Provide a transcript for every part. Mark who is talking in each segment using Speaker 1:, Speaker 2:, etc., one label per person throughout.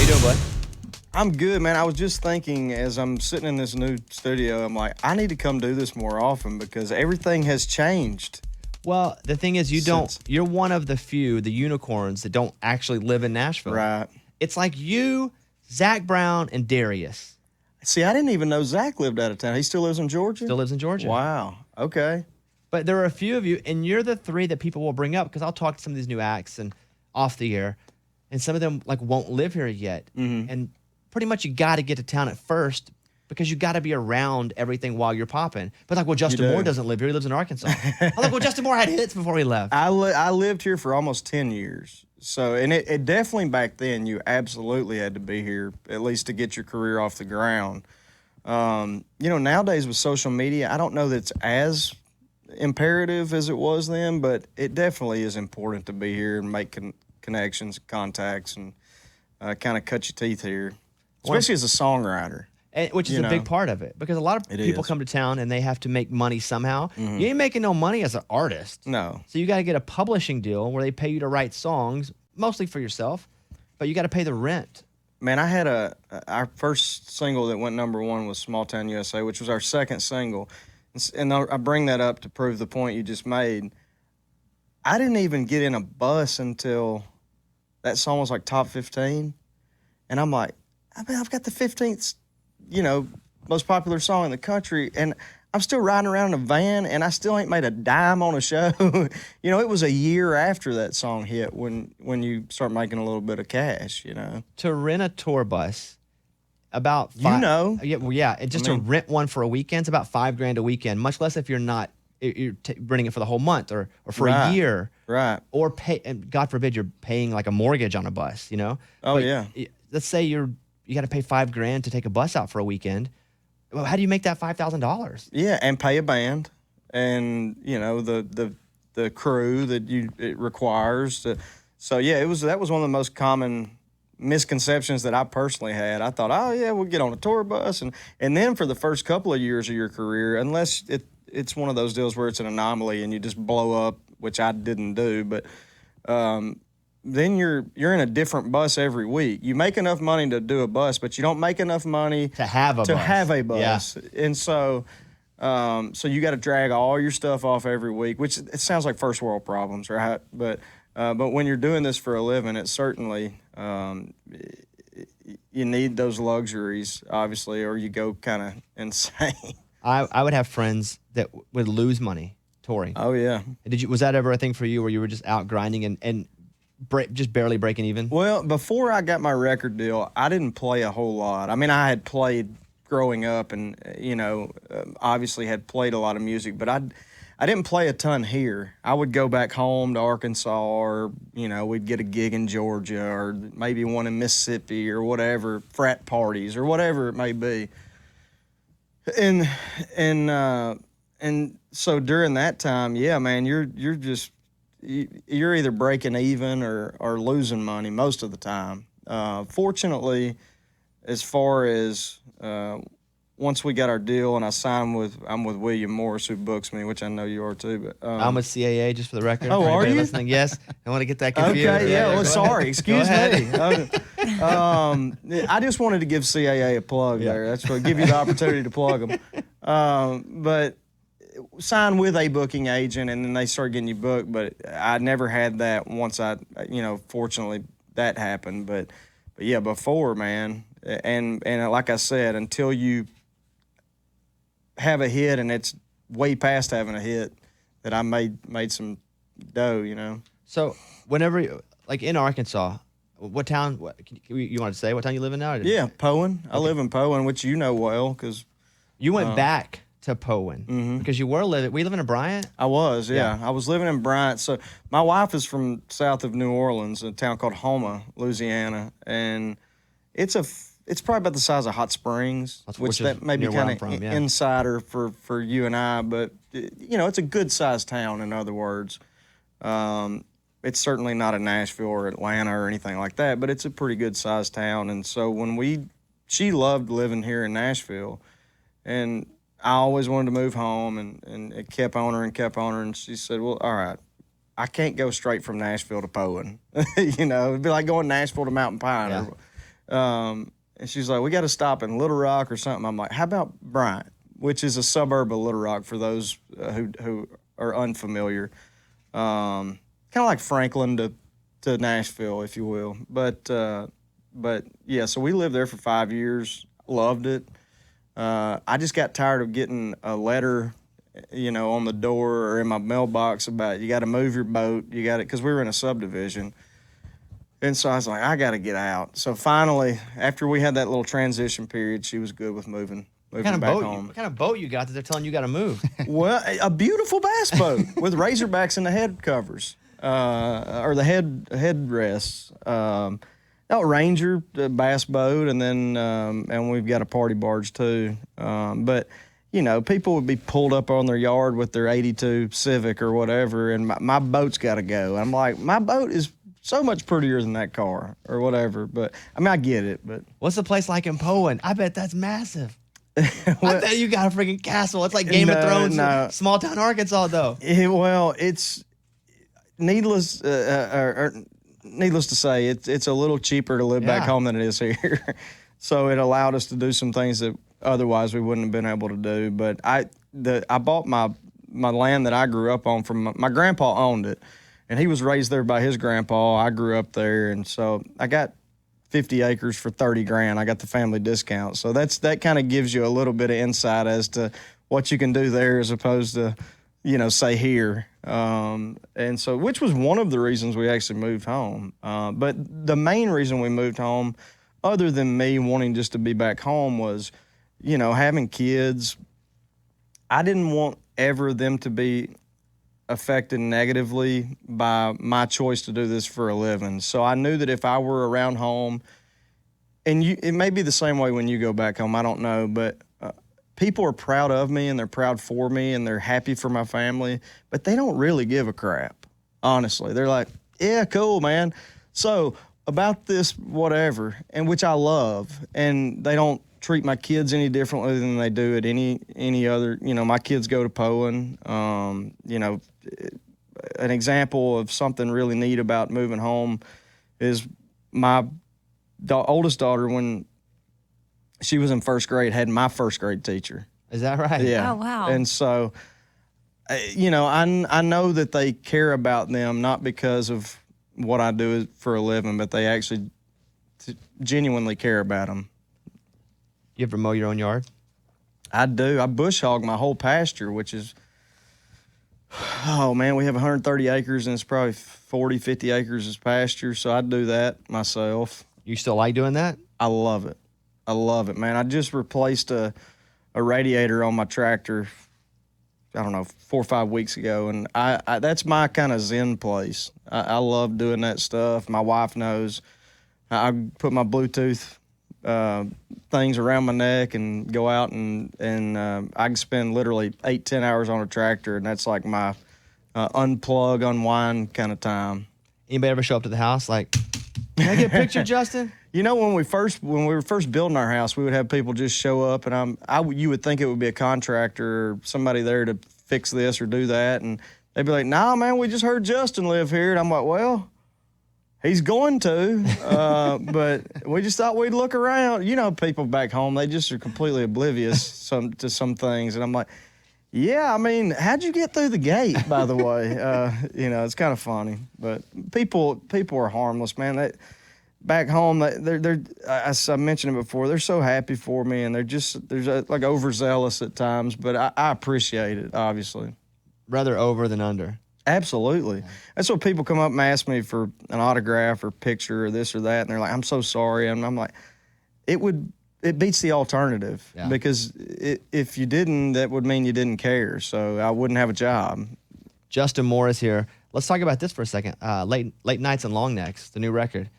Speaker 1: you doing, bud?
Speaker 2: I'm good, man. I was just thinking as I'm sitting in this new studio, I'm like, I need to come do this more often because everything has changed.
Speaker 1: Well, the thing is, you're one of the few, the unicorns, that don't actually live in Nashville.
Speaker 2: Right.
Speaker 1: It's like you, Zach Brown, and Darius.
Speaker 2: See, I didn't even know Zach lived out of town. He still lives in Georgia?
Speaker 1: Still lives in Georgia.
Speaker 2: Wow. Okay.
Speaker 1: But there are a few of you, and you're the three that people will bring up because I'll talk to some of these new acts and off the air, and some of them like won't live here yet.
Speaker 2: Mm-hmm.
Speaker 1: And pretty much you got to get to town at first because you got to be around everything while you're popping. But like, well, Justin Moore doesn't live here. He lives in Arkansas. I'm like, well, Justin Moore had hits before he left.
Speaker 2: I lived here for almost 10 years. So, and it definitely back then, you absolutely had to be here, at least to get your career off the ground. Nowadays with social media, I don't know that it's as imperative as it was then, but it definitely is important to be here and make connections, contacts, and kind of cut your teeth here, especially as a songwriter.
Speaker 1: Which is a big part of it because a lot of people come to town and they have to make money somehow. Mm-hmm. You ain't making no money as an artist.
Speaker 2: No.
Speaker 1: So you got to get a publishing deal where they pay you to write songs, mostly for yourself, but you got to pay the rent.
Speaker 2: Man, I had our first single that went #1 was Small Town USA, which was our second single. And I bring that up to prove the point you just made. I didn't even get in a bus until that song was like top 15. And I'm like, I've got the 15th, most popular song in the country. And I'm still riding around in a van, and I still ain't made a dime on a show. It was a year after that song hit when you start making a little bit of cash,
Speaker 1: To rent a tour bus, about to rent one for a weekend, it's about $5,000 a weekend, much less if you're not renting it for the whole month or for a year.
Speaker 2: Right.
Speaker 1: Or pay, and God forbid you're paying like a mortgage on a bus,
Speaker 2: Oh,
Speaker 1: but
Speaker 2: yeah.
Speaker 1: Let's say you got to pay $5,000 to take a bus out for a weekend. Well, how do you make that $5,000?
Speaker 2: Yeah, and pay a band, and the crew that it requires. So yeah, that was one of the most common misconceptions that I personally had. I thought, oh yeah, we'll get on a tour bus, and then for the first couple of years of your career, unless it's one of those deals where it's an anomaly and you just blow up, which I didn't do, but then you're in a different bus every week. You make enough money to do a bus, but you don't make enough money
Speaker 1: to have a bus.
Speaker 2: Yeah. And so you got to drag all your stuff off every week, which it sounds like first world problems, right? But when you're doing this for a living, it certainly you need those luxuries, obviously, or you go kind of insane.
Speaker 1: I would have friends that would lose money touring.
Speaker 2: Oh yeah.
Speaker 1: Was that ever a thing for you where you were just out grinding and just barely breaking even?
Speaker 2: Well, before I got my record deal, I didn't play a whole lot. I mean, I had played growing up and, obviously had played a lot of music, but I didn't play a ton here. I would go back home to Arkansas or, we'd get a gig in Georgia or maybe one in Mississippi or whatever, frat parties or whatever it may be. And so during that time, yeah, man, you're either breaking even or losing money most of the time. Fortunately, as far as once we got our deal and I'm with William Morris, who books me, which I know you are too. But
Speaker 1: I'm with CAA, just for the record.
Speaker 2: Oh, are you
Speaker 1: listening? Yes, I want to get that confused.
Speaker 2: Okay, yeah. Well, sorry,
Speaker 1: ahead.
Speaker 2: excuse me. I just wanted to give CAA a plug there. That's what give you the opportunity to plug them. But sign with a booking agent, and then they start getting you booked. But I never had that once fortunately that happened. But yeah, before, man, and like I said, until you have a hit, and it's way past having a hit, that I made some dough,
Speaker 1: So whenever, like in Arkansas, what town, you want to say what town you live in now?
Speaker 2: Yeah, Poen. Okay. I live in Poen, which you know well, because...
Speaker 1: You went back to Poen, because you were we living in Bryant?
Speaker 2: I was, yeah. I was living in Bryant. So my wife is from south of New Orleans, a town called Houma, Louisiana, and it's probably about the size of Hot Springs, which that may be kind of insider for you and I, but it's a good sized town. In other words, it's certainly not a Nashville or Atlanta or anything like that, but it's a pretty good sized town. And so she loved living here in Nashville, and I always wanted to move home, and it kept on her, and she said, well, all right, I can't go straight from Nashville to Poen. It'd be like going Nashville to Mountain Pine.
Speaker 1: Yeah.
Speaker 2: And she's like, we got to stop in Little Rock or something. I'm like, how about Bryant, which is a suburb of Little Rock for those who are unfamiliar. Kind of like Franklin to Nashville, if you will. But yeah, so we lived there for 5 years, loved it. I just got tired of getting a letter, on the door or in my mailbox about you got to move your boat, you got it, because we were in a subdivision. And so I was like, I got to get out. So finally, after we had that little transition period, she was good with moving back home.
Speaker 1: What kind of boat you got that they're telling you got to move?
Speaker 2: Well, a beautiful bass boat with razorbacks in the head covers, or the headrests. Ranger, bass boat, and then and we've got a party barge too. But people would be pulled up on their yard with their '82 Civic or whatever, and my boat's got to go. I'm like, my boat is so much prettier than that car or whatever. But I mean, I get it. But
Speaker 1: what's the place like in Poland? I bet that's massive. I bet you got a freaking castle. It's like Game of Thrones, small town Arkansas, though.
Speaker 2: It's needless to say, it's a little cheaper to live back home than it is here. So it allowed us to do some things that otherwise we wouldn't have been able to do. But I bought my land that I grew up on from my grandpa owned it, and he was raised there by his grandpa. I grew up there, and so I got 50 acres for $30,000. I got the family discount. So that kind of gives you a little bit of insight as to what you can do there as opposed to, say here. And so, which was one of the reasons we actually moved home. But the main reason we moved home, other than me wanting just to be back home, was, having kids. I didn't want ever them to be affected negatively by my choice to do this for a living. So I knew that if I were around home, and it may be the same way when you go back home, I don't know, but people are proud of me and they're proud for me and they're happy for my family, but they don't really give a crap, honestly. They're like, yeah, cool, man. So about this whatever, and which I love, and they don't treat my kids any differently than they do at any other. My kids go to Poland. An example of something really neat about moving home is my oldest daughter, when she was in first grade, had my first grade teacher.
Speaker 1: Is that right?
Speaker 2: Yeah.
Speaker 3: Oh, wow.
Speaker 2: And so, I know that they care about them, not because of what I do for a living, but they actually genuinely care about them.
Speaker 1: You ever mow your own yard?
Speaker 2: I do. I bush hog my whole pasture, which is, oh man, we have 130 acres and it's probably 40, 50 acres is pasture. So I do that myself.
Speaker 1: You still like doing that?
Speaker 2: I love it. I love it, man. I just replaced a radiator on my tractor, I don't know, 4 or 5 weeks ago. And I that's my kind of zen place. I love doing that stuff. My wife knows. I put my Bluetooth things around my neck and go out and I can spend literally 8-10 hours on a tractor, and that's like my unplug, unwind kind of time.
Speaker 1: Anybody ever show up to the house like, can I get a picture, Justin?
Speaker 2: When we were first building our house, we would have people just show up, and you would think it would be a contractor or somebody there to fix this or do that, and they'd be like, "Nah, man, we just heard Justin live here," and I'm like, "Well, he's going to, but we just thought we'd look around." People back home, they just are completely oblivious to some things. And I'm like, yeah, I mean, how'd you get through the gate, by the way? It's kind of funny. But people are harmless, man. Back home, they're as I mentioned it before, they're so happy for me, and they're like overzealous at times, but I appreciate it, obviously.
Speaker 1: Rather over than under.
Speaker 2: Absolutely. That's what people come up and ask me for an autograph or picture or this or that, and they're like, "I'm so sorry." And I'm like, it beats the alternative, because if you didn't, that would mean you didn't care. So I wouldn't have a job.
Speaker 1: Justin Morris here. Let's talk about this for a second. Late Nights and Long Necks, the new record.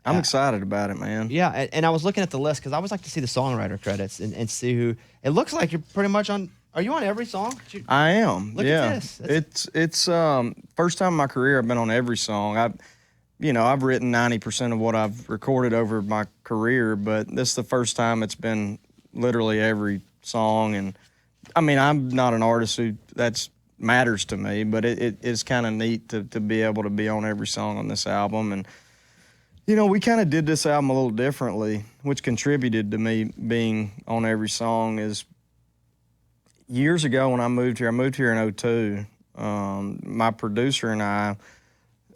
Speaker 2: I'm excited about it, man.
Speaker 1: Yeah, and I was looking at the list because I always like to see the songwriter credits and see who. It looks like you're pretty much on. Are you on every song?
Speaker 2: I am.
Speaker 1: Look at this.
Speaker 2: It's first time in my career I've been on every song. I've written 90% of what I've recorded over my career, but this is the first time it's been literally every song. And I mean, I'm not an artist who that matters to me, but it is kind of neat to be able to be on every song on this album. And We kind of did this album a little differently, which contributed to me being on every song. Is years ago when I moved here in 2002, my producer and I,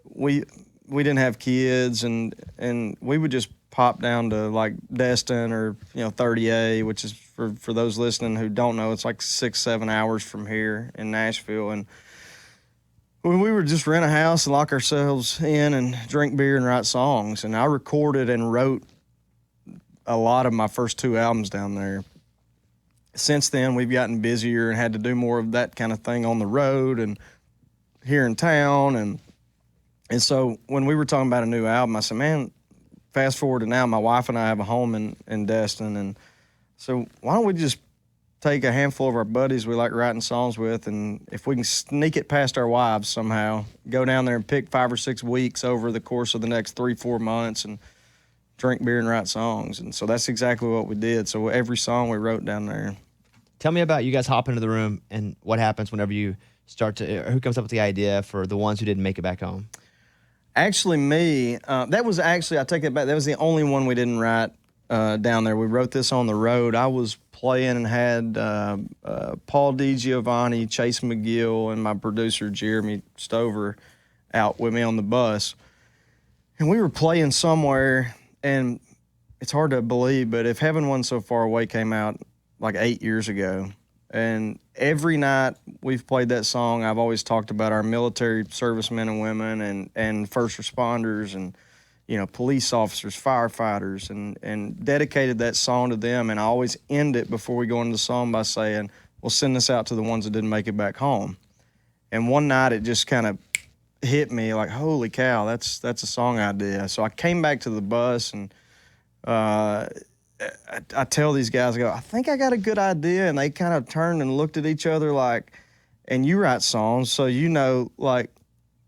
Speaker 2: we didn't have kids, and we would just pop down to like Destin or 30A, which is for those listening who don't know, it's like 6-7 hours from here in Nashville. And we would just rent a house and lock ourselves in and drink beer and write songs. And I recorded and wrote a lot of my first 2 albums down there. Since then, we've gotten busier and had to do more of that kind of thing on the road and here in town. And so when we were talking about a new album, I said, man, fast forward to now, my wife and I have a home in Destin. And so why don't we just take a handful of our buddies we like writing songs with, and if we can sneak it past our wives somehow, go down there and pick 5 or 6 weeks over the course of the next 3-4 months and drink beer and write songs. And so that's exactly what we did. So every song we wrote down there.
Speaker 1: Tell me about you guys hop into the room and what happens whenever you start to, who comes up with the idea for The Ones Who Didn't Make It Back Home?
Speaker 2: Actually, me. That was actually, I take it back, that was the only one we didn't write down there. We wrote this on the road. I was playing and had Paul DiGiovanni, Chase McGill, and my producer, Jeremy Stover, out with me on the bus. And we were playing somewhere, and it's hard to believe, but If Heaven Wasn't So Far Away came out like 8 years ago. And every night we've played that song, I've always talked about our military servicemen and women and first responders and police officers, firefighters, and dedicated that song to them. And I always end it before we go into the song by saying, we'll send this out to the ones that didn't make it back home. And one night it just kind of hit me like, holy cow, that's a song idea. So I came back to the bus, and I tell these guys, I go, I think I got a good idea. And they kind of turned and looked at each other like, and you write songs, so like,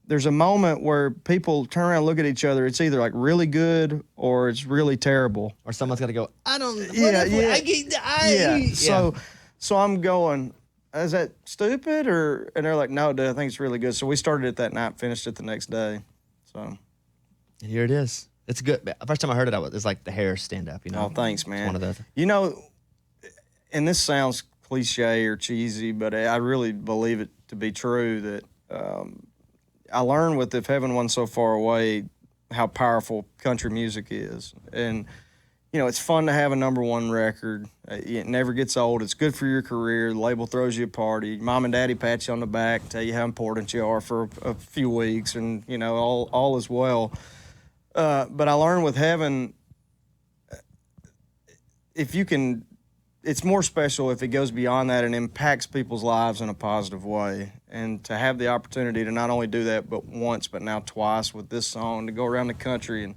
Speaker 2: there's a moment where people turn around and look at each other. It's either like really good or it's really terrible.
Speaker 1: Or someone's got to go, I don't know.
Speaker 2: Yeah. So I'm going, is that stupid? And they're like, no, dude, I think it's really good. So we started it that night, finished it the next day. So.
Speaker 1: And here it is. It's good. The first time I heard it, it's like the hair stand up,
Speaker 2: Oh, thanks, man.
Speaker 1: It's one of those.
Speaker 2: And this sounds cliche or cheesy, but I really believe it to be true that I learned with If Heaven Wasn't So Far Away how powerful country music is. And, it's fun to have a #1 record. It never gets old. It's good for your career. The label throws you a party. Mom and daddy pat you on the back, tell you how important you are for a few weeks, and, all is well. But I learned with Heaven, it's more special if it goes beyond that and impacts people's lives in a positive way. And to have the opportunity to not only do that but once, but now twice with this song, to go around the country and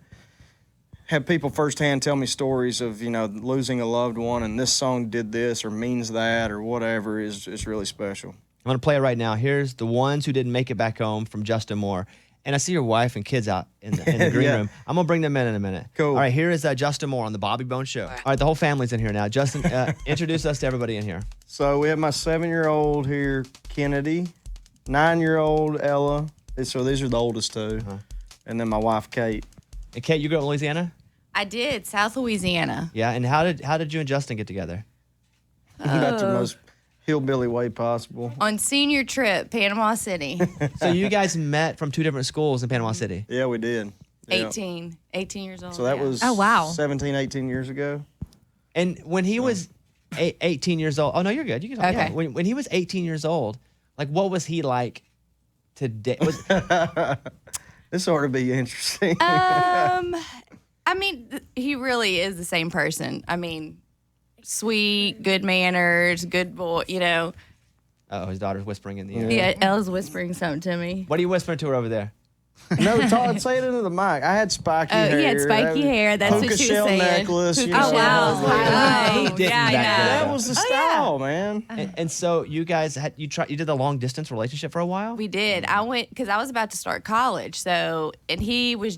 Speaker 2: have people firsthand tell me stories of, losing a loved one, and this song did this or means that or whatever is really special.
Speaker 1: I'm going to play it right now. Here's The Ones Who Didn't Make It Back Home from Justin Moore. And I see your wife and kids out in the green room. I'm going to bring them in a minute.
Speaker 2: Cool.
Speaker 1: All right, here is Justin Moore on the Bobby Bone Show. All right, the whole family's in here now. Justin, introduce us to everybody in here.
Speaker 2: So we have my 7-year-old here, Kennedy, 9-year-old Ella. So these are the oldest two. Uh-huh. And then my wife, Kate.
Speaker 1: And Kate, you grew up in Louisiana?
Speaker 3: I did, South Louisiana.
Speaker 1: Yeah, and how did you and Justin get together?
Speaker 2: That's the most hillbilly way possible.
Speaker 3: On senior trip, Panama City.
Speaker 1: So you guys met from 2 different schools in Panama City?
Speaker 2: Yeah, we did. Yeah.
Speaker 3: 18 years old.
Speaker 2: So that was 17, 18 years ago.
Speaker 1: And when he was 18 years old, oh no, you're good. You can talk.
Speaker 3: Okay.
Speaker 1: Yeah. When he was 18 years old, like what was he like today?
Speaker 2: This ought to be interesting.
Speaker 3: He really is the same person. Sweet, good manners, good boy,
Speaker 1: Oh, his daughter's whispering in the ear.
Speaker 3: Yeah, Ella's whispering something to me.
Speaker 1: What are you whispering to her over there?
Speaker 2: No, Todd, say it into the mic. I had spiky hair.
Speaker 3: He had spiky hair. That's what she was saying.
Speaker 2: Necklace.
Speaker 3: Oh, wow.
Speaker 2: That was the style, man.
Speaker 1: And so you guys you did the long distance relationship for a while?
Speaker 3: We did. I went because I was about to start college. And he was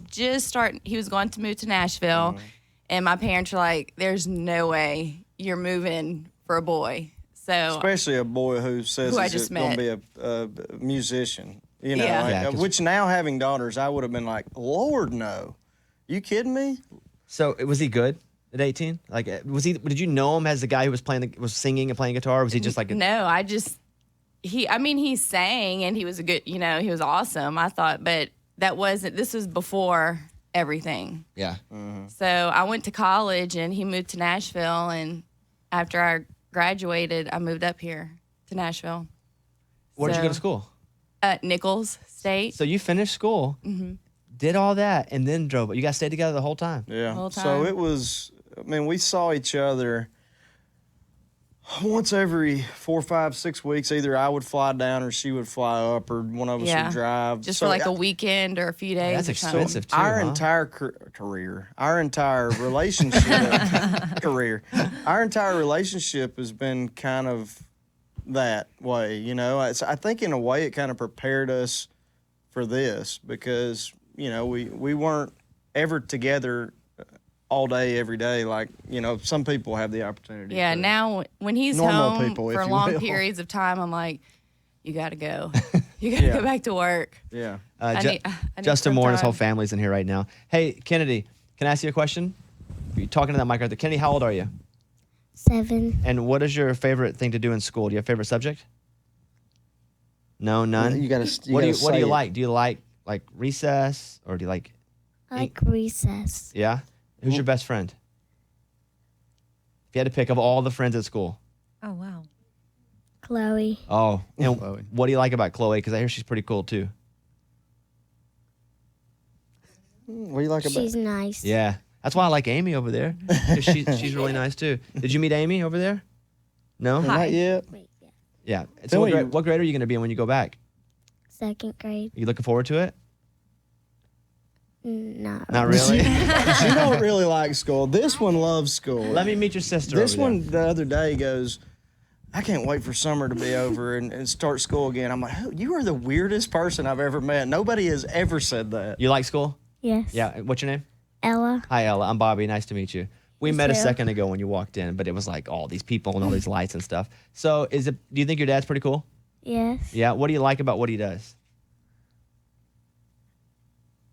Speaker 3: he was going to move to Nashville. Mm-hmm. And my parents were like, there's no way you're moving for a boy. So
Speaker 2: especially a boy who says he's going to be a musician. Which now having daughters, I would have been like, Lord, no. You kidding me?
Speaker 1: So was he good at 18? Like, did you know him as the guy who was singing and playing guitar? Or was he just like
Speaker 3: No, he sang and he was he was awesome, I thought, but this was before everything.
Speaker 1: Yeah.
Speaker 2: Mm-hmm.
Speaker 3: So I went to college and he moved to Nashville, and after I graduated, I moved up here to Nashville.
Speaker 1: Where did you go to school?
Speaker 3: At Nichols State.
Speaker 1: So you finished school, did all that, and then drove. You guys stayed together the whole time?
Speaker 2: Yeah.
Speaker 3: Whole time.
Speaker 2: So it was, we saw each other once every 4, 5, 6 weeks. Either I would fly down or she would fly up, or one of us would drive.
Speaker 3: Just for like a weekend or a few days.
Speaker 1: That's expensive too.
Speaker 2: Our entire career, our entire relationship, our entire relationship has been kind of that way. I think in a way it kind of prepared us for this, because we weren't ever together all day, every day, like, some people have the opportunity.
Speaker 3: Yeah, now when he's
Speaker 2: normal
Speaker 3: home
Speaker 2: people,
Speaker 3: for
Speaker 2: if you
Speaker 3: long
Speaker 2: will.
Speaker 3: periods of time, I'm like, you got to go. You got to go back to work.
Speaker 2: Yeah.
Speaker 3: I need
Speaker 1: Justin
Speaker 3: some
Speaker 1: Moore and his
Speaker 3: time.
Speaker 1: whole family's in here right now. Hey, Kennedy, can I ask you a question? You're talking to that mic right there. Kennedy, how old are you?
Speaker 4: 7.
Speaker 1: And what is your favorite thing to do in school? Do you have a favorite subject? No, none?
Speaker 2: You gotta
Speaker 1: What do you
Speaker 2: say it.
Speaker 1: like? Do you like recess, or do you like...
Speaker 4: I like recess.
Speaker 1: Yeah? Who's your best friend? If you had to pick of all the friends at school.
Speaker 5: Oh, wow.
Speaker 4: Chloe.
Speaker 1: Oh, and
Speaker 2: Chloe.
Speaker 1: what do you like about Chloe? Because I hear she's pretty cool too.
Speaker 2: What do you like about
Speaker 4: She's nice.
Speaker 1: Yeah. That's why I like Amy over there. 'Cause she's really nice too. Did you meet Amy over there? No?
Speaker 2: Not yet.
Speaker 4: Wait, yeah.
Speaker 1: Yeah. So
Speaker 2: Tell me-
Speaker 1: what grade are you going to be in when you go back?
Speaker 4: 2nd grade.
Speaker 1: Are you looking forward to it?
Speaker 4: Not
Speaker 1: Not really?
Speaker 2: She don't really like school. This one loves school.
Speaker 1: Let me meet your sister
Speaker 2: This
Speaker 1: over
Speaker 2: one
Speaker 1: there.
Speaker 2: the other day goes, I can't wait for summer to be over and start school again. I'm like, you are the weirdest person I've ever met. Nobody has ever said that.
Speaker 1: You like school?
Speaker 4: Yes.
Speaker 1: Yeah. What's your name?
Speaker 4: Ella.
Speaker 1: Hi, Ella. I'm Bobby. Nice to meet you. We
Speaker 4: You
Speaker 1: met a
Speaker 4: too.
Speaker 1: second ago when you walked in, but it was like all these people and all these lights and stuff. So do you think your dad's pretty cool?
Speaker 4: Yes.
Speaker 1: Yeah. What do you like about what he does?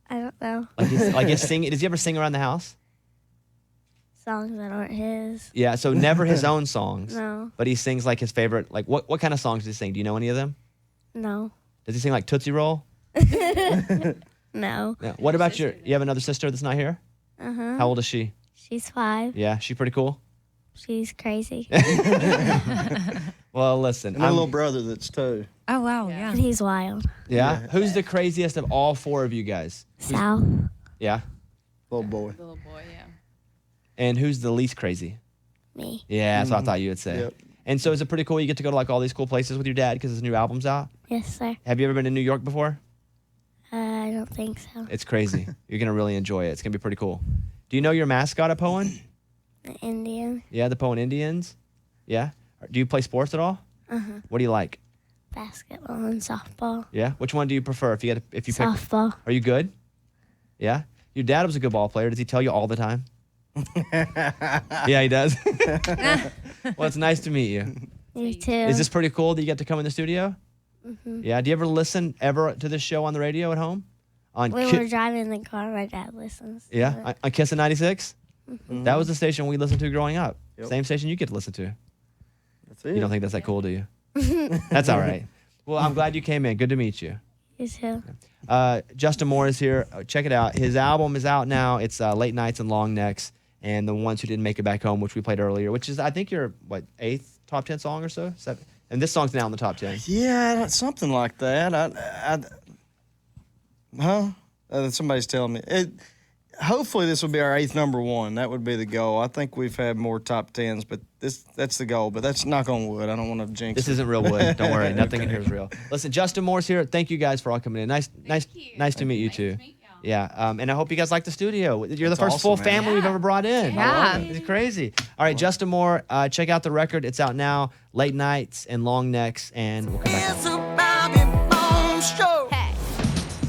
Speaker 4: I don't know.
Speaker 1: Like his singing. Does he ever sing around the house?
Speaker 4: Songs that aren't his.
Speaker 1: Yeah. So never his own songs.
Speaker 4: No.
Speaker 1: But he sings like his favorite. Like what kind of songs does he sing? Do you know any of them?
Speaker 4: No.
Speaker 1: Does he sing like Tootsie Roll?
Speaker 4: No.
Speaker 1: Yeah. What about you have another sister that's not here?
Speaker 4: Uh-huh.
Speaker 1: How old is she?
Speaker 4: She's 5.
Speaker 1: Yeah. She pretty cool.
Speaker 4: She's crazy.
Speaker 1: Well, listen.
Speaker 2: And my little brother that's 2.
Speaker 5: Oh, wow. Yeah.
Speaker 4: And he's wild.
Speaker 1: Yeah. Who's the craziest of all 4 of you guys?
Speaker 4: South.
Speaker 1: Yeah.
Speaker 2: Little boy.
Speaker 3: Little boy, yeah.
Speaker 1: And who's the least crazy?
Speaker 4: Me.
Speaker 1: Yeah, that's what I thought you would say.
Speaker 2: Yep.
Speaker 1: And so is it pretty cool you get to go to like all these cool places with your dad because his new album's out?
Speaker 4: Yes, sir.
Speaker 1: Have you ever been to New York before?
Speaker 4: I don't think so.
Speaker 1: It's crazy. You're going to really enjoy it. It's going to be pretty cool. Do you know your mascot at Poen?
Speaker 4: The Indian.
Speaker 1: Yeah, the Poen Indians? Yeah? Do you play sports at all?
Speaker 4: Uh-huh.
Speaker 1: What do you like?
Speaker 4: Basketball and softball.
Speaker 1: Yeah? Which one do you prefer if you pick?
Speaker 4: Softball.
Speaker 1: Are you good? Yeah? Your dad was a good ball player. Does he tell you all the time? Yeah, he does. Well, it's nice to meet you.
Speaker 4: Me too.
Speaker 1: Is this pretty cool that you get to come in the studio?
Speaker 4: Mm-hmm.
Speaker 1: Yeah. Do you ever listen to this show on the radio at home? On
Speaker 4: When
Speaker 1: Ki-
Speaker 4: we're driving in the car, my dad listens. to
Speaker 1: Yeah,
Speaker 4: it.
Speaker 1: on Kiss of 96? That was the station we listened to growing up.
Speaker 2: Yep.
Speaker 1: Same station you get to listen to.
Speaker 2: That's it.
Speaker 1: You don't think that's that cool, do you? That's all right. Well, I'm glad you came in. Good to meet you.
Speaker 4: You too.
Speaker 1: Justin Moore is here. Check it out. His album is out now. It's Late Nights and Long Necks and The Ones Who Didn't Make It Back Home, which we played earlier, which is, I think, your, 8th top 10 song or so? 7th? And this song's now in the top 10.
Speaker 2: Yeah, something like that. Somebody's telling me. Hopefully this will be our 8th number 1. That would be the goal. I think we've had more top 10s, but that's the goal. But that's knock on wood. I don't want to jinx
Speaker 1: This
Speaker 2: it.
Speaker 1: isn't real wood. Don't worry. Nothing in here is real. Listen, Justin Moore's here. Thank you guys for all coming in. Nice to meet you too. Yeah, and I hope you guys like the studio. You're the
Speaker 2: That's
Speaker 1: first full
Speaker 2: awesome, man.
Speaker 1: family we've ever brought in.
Speaker 5: Yeah.
Speaker 1: It's crazy. All right, Justin Moore, check out the record. It's out now. Late Nights and Long Necks, and we'll come back.